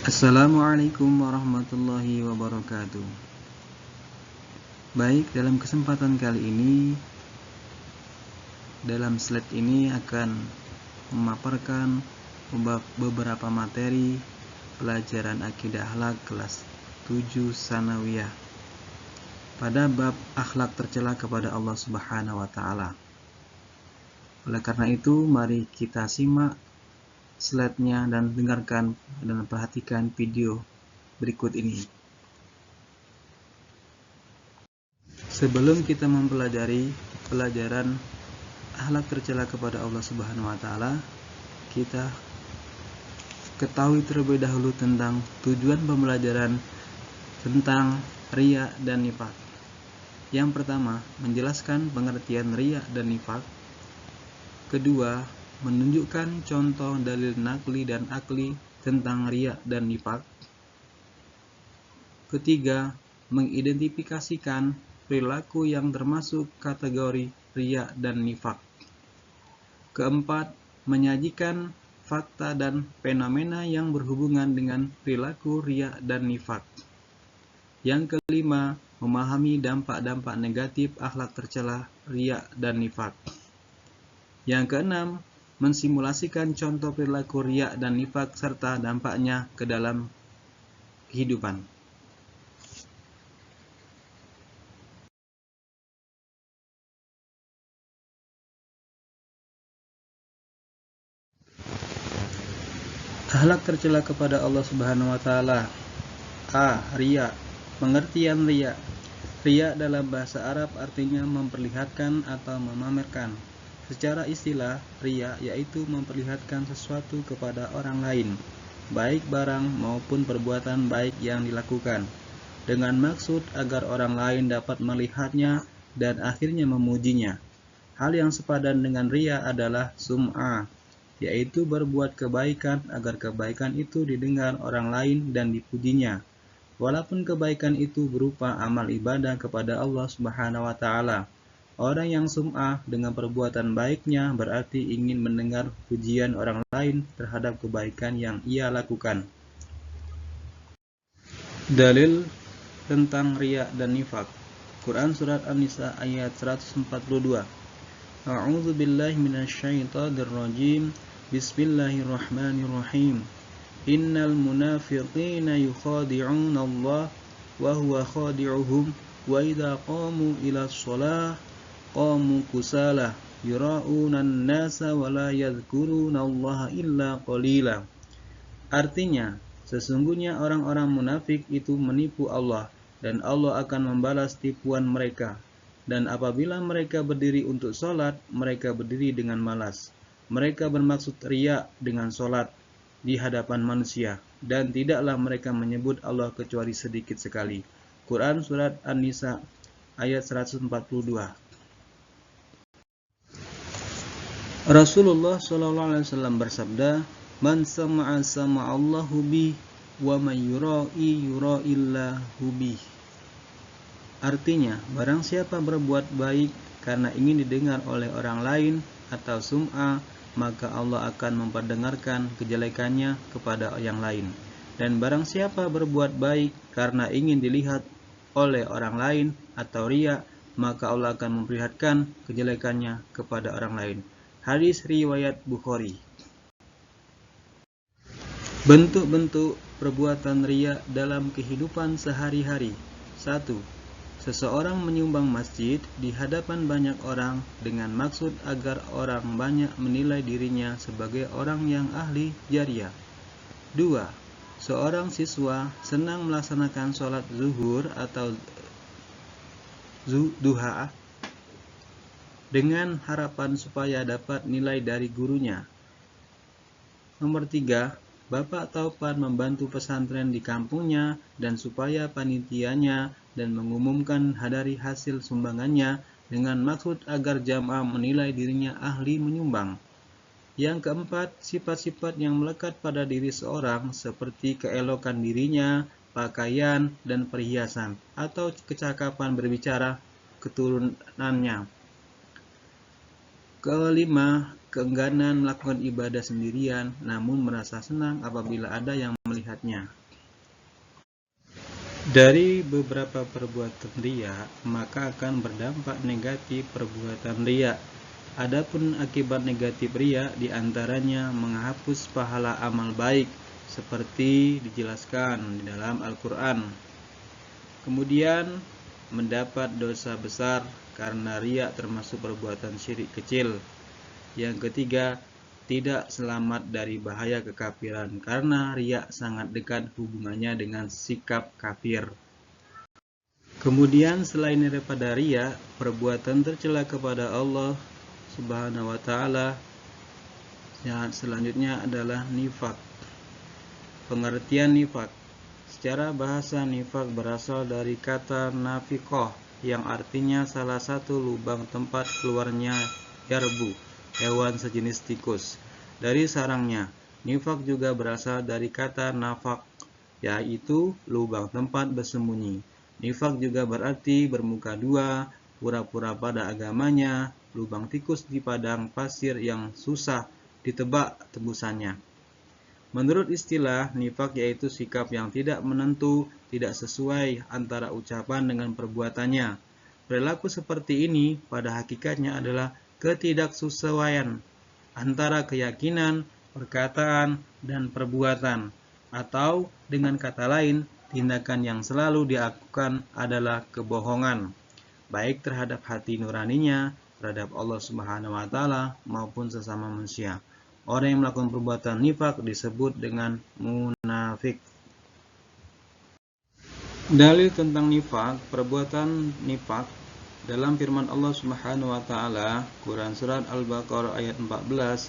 Assalamualaikum warahmatullahi wabarakatuh. Baik, dalam kesempatan kali ini, dalam slide ini akan memaparkan beberapa materi pelajaran akidah akhlak kelas 7 Sanawiyah pada bab akhlak tercela kepada Allah Subhanahu wa taala. Oleh karena itu, mari kita simak slide-nya dan dengarkan dan perhatikan video berikut ini. Sebelum kita mempelajari pelajaran akhlak tercela kepada Allah Subhanahu wa taala, kita ketahui terlebih dahulu tentang tujuan pembelajaran tentang riya dan nifak. Yang pertama, menjelaskan pengertian riya dan nifak. Kedua, menunjukkan contoh dalil nakli dan akli tentang riya dan nifak. Ketiga, mengidentifikasikan perilaku yang termasuk kategori riya dan nifak. Keempat, menyajikan fakta dan fenomena yang berhubungan dengan perilaku riya dan nifak. Yang kelima, memahami dampak-dampak negatif akhlak tercela riya dan nifak. Yang keenam, mensimulasikan contoh perilaku riya dan nifak serta dampaknya ke dalam kehidupan. Akhlak tercela kepada Allah Subhanahu wa taala. A. Riya. Pengertian riya. Riya dalam bahasa Arab artinya memperlihatkan atau memamerkan. Secara istilah, riya yaitu memperlihatkan sesuatu kepada orang lain, baik barang maupun perbuatan baik yang dilakukan, dengan maksud agar orang lain dapat melihatnya dan akhirnya memujinya. Hal yang sepadan dengan riya adalah sum'ah, yaitu berbuat kebaikan agar kebaikan itu didengar orang lain dan dipujinya, walaupun kebaikan itu berupa amal ibadah kepada Allah Subhanahu wa taala. Orang yang sum'ah dengan perbuatan baiknya berarti ingin mendengar pujian orang lain terhadap kebaikan yang ia lakukan. Dalil tentang riya dan nifak. Quran surat An-Nisa ayat 142. A'udzu billahi minasyaitonir rajim. Bismillahirrahmanirrahim. Innal munafiqina yukhadi'una Allah wa huwa khadi'uhum wa idza qamu ila shalah qamu kusala yura'una an-nasa wa la yadhkuruna Allah illa qalila. Artinya, sesungguhnya orang-orang munafik itu menipu Allah dan Allah akan membalas tipuan mereka. Dan apabila mereka berdiri untuk sholat, mereka berdiri dengan malas. Mereka bermaksud riya dengan sholat di hadapan manusia, dan tidaklah mereka menyebut Allah kecuali sedikit sekali. Quran surat An-Nisa ayat 142. Rasulullah SAW bersabda, "Man sama'a sama'allahu bih, wa man yura'i yura'illahu bih." Artinya, barang siapa berbuat baik karena ingin didengar oleh orang lain atau sum'ah, maka Allah akan memperdengarkan kejelekannya kepada yang lain. Dan barang siapa berbuat baik karena ingin dilihat oleh orang lain atau riya, maka Allah akan memperlihatkan kejelekannya kepada orang lain. Hadis riwayat Bukhari. Bentuk-bentuk perbuatan riya dalam kehidupan sehari-hari. 1. Seseorang menyumbang masjid di hadapan banyak orang dengan maksud agar orang banyak menilai dirinya sebagai orang yang ahli jariah. 2. Seorang siswa senang melaksanakan sholat zuhur atau duha dengan harapan supaya dapat nilai dari gurunya. Nomor 3. Bapak Taupan membantu pesantren di kampungnya dan supaya panitianya dan mengumumkan dari hasil sumbangannya dengan maksud agar jamaah menilai dirinya ahli menyumbang. Yang keempat, sifat-sifat yang melekat pada diri seorang seperti keelokan dirinya, pakaian, dan perhiasan, atau kecakapan berbicara keturunannya. Kelima, keengganan melakukan ibadah sendirian, namun merasa senang apabila ada yang melihatnya. Dari beberapa perbuatan riya, maka akan berdampak negatif perbuatan riya. Adapun akibat negatif riya diantaranya menghapus pahala amal baik, seperti dijelaskan di dalam Al-Quran. Kemudian mendapat dosa besar karena riya termasuk perbuatan syirik kecil. Yang ketiga, tidak selamat dari bahaya kekafiran karena riya sangat dekat hubungannya dengan sikap kafir. Kemudian selain daripada riya, perbuatan tercela kepada Allah Subhanahu wa ta'ala yang selanjutnya adalah nifak. Pengertian nifak. Secara bahasa nifak berasal dari kata nafiqah yang artinya salah satu lubang tempat keluarnya yarbu, hewan sejenis tikus, dari sarangnya. Nifak juga berasal dari kata nafak, yaitu lubang tempat bersembunyi. Nifak juga berarti bermuka dua, pura-pura pada agamanya, lubang tikus di padang pasir yang susah ditebak tembusannya. Menurut istilah, nifak yaitu sikap yang tidak menentu, tidak sesuai antara ucapan dengan perbuatannya. Perilaku seperti ini pada hakikatnya adalah ketidaksesuaian antara keyakinan, perkataan, dan perbuatan. Atau dengan kata lain, tindakan yang selalu dilakukan adalah kebohongan, baik terhadap hati nuraninya, terhadap Allah Subhanahu wa ta'ala maupun sesama manusia. Orang yang melakukan perbuatan nifak disebut dengan munafik. Dalil tentang nifak, perbuatan nifak dalam firman Allah Subhanahu wa ta'ala, Quran surat Al-Baqarah ayat 14,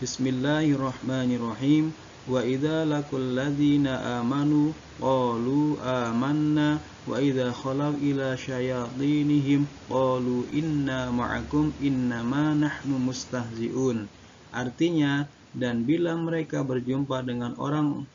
Bismillahirrahmanirrahim. Wa idza laqul ladzina amanu qalu amanna wa idza khalau ila syayatinihim qalu inna ma'akum innama nahnu mustahzi'un. Artinya, dan bila mereka berjumpa dengan orang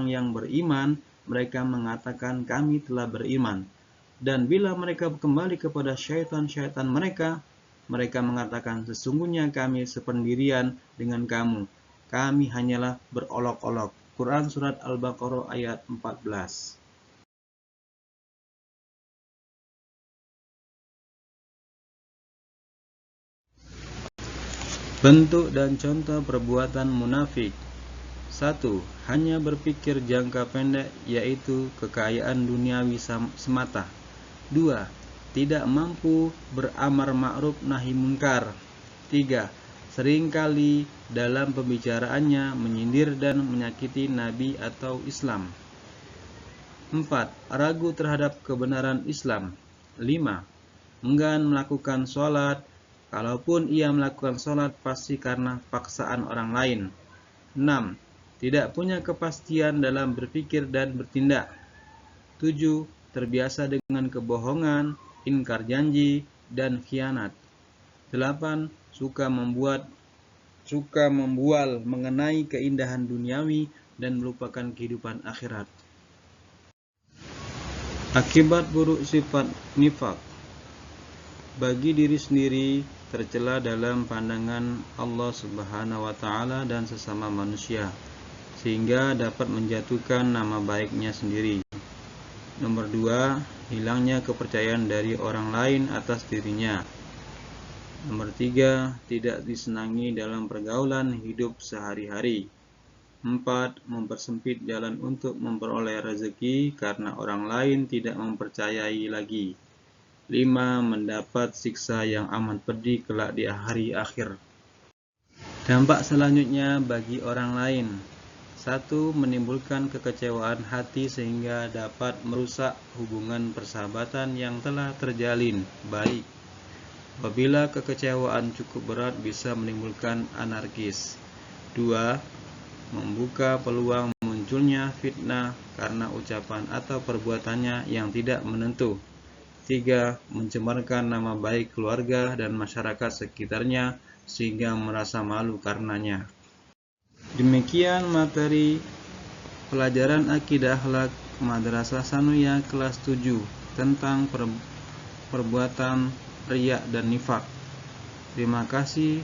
yang beriman, mereka mengatakan kami telah beriman. Dan bila mereka kembali kepada syaitan-syaitan mereka, mereka mengatakan sesungguhnya kami sependirian dengan kamu. Kami hanyalah berolok-olok. Quran surat Al-Baqarah ayat 14. Bentuk dan contoh perbuatan munafik. 1. Hanya berpikir jangka pendek, yaitu kekayaan duniawi semata. 2. Tidak mampu beramar ma'ruf nahi munkar. 3. Seringkali dalam pembicaraannya menyindir dan menyakiti Nabi atau Islam. 4. Ragu terhadap kebenaran Islam. 5. Enggan melakukan sholat. Kalaupun ia melakukan sholat pasti karena paksaan orang lain. 6. Tidak punya kepastian dalam berpikir dan bertindak. 7. Terbiasa dengan kebohongan, ingkar janji, dan khianat. 8. Suka membual mengenai keindahan duniawi dan melupakan kehidupan akhirat. Akibat buruk sifat nifak. Bagi diri sendiri tercela dalam pandangan Allah Subhanahu wa ta'ala dan sesama manusia, sehingga dapat menjatuhkan nama baiknya sendiri. Nomor 2, hilangnya kepercayaan dari orang lain atas dirinya. Nomor 3, tidak disenangi dalam pergaulan hidup sehari-hari. 4, mempersempit jalan untuk memperoleh rezeki karena orang lain tidak mempercayai lagi. 5. Mendapat siksa yang amat pedih kelak di hari akhir. Dampak selanjutnya bagi orang lain. 1. Menimbulkan kekecewaan hati sehingga dapat merusak hubungan persahabatan yang telah terjalin baik. Apabila kekecewaan cukup berat bisa menimbulkan anarkis. 2. Membuka peluang munculnya fitnah karena ucapan atau perbuatannya yang tidak menentu. 3. Mencemarkan nama baik keluarga dan masyarakat sekitarnya sehingga merasa malu karenanya. Demikian materi pelajaran Akidah Akhlak Madrasah Sanawiyah kelas 7 tentang perbuatan riya dan nifak. Terima kasih.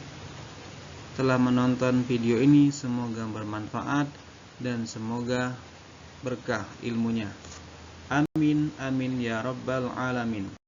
telah menonton video ini. Semoga bermanfaat dan semoga berkah ilmunya. Amin amin ya rabbal alamin.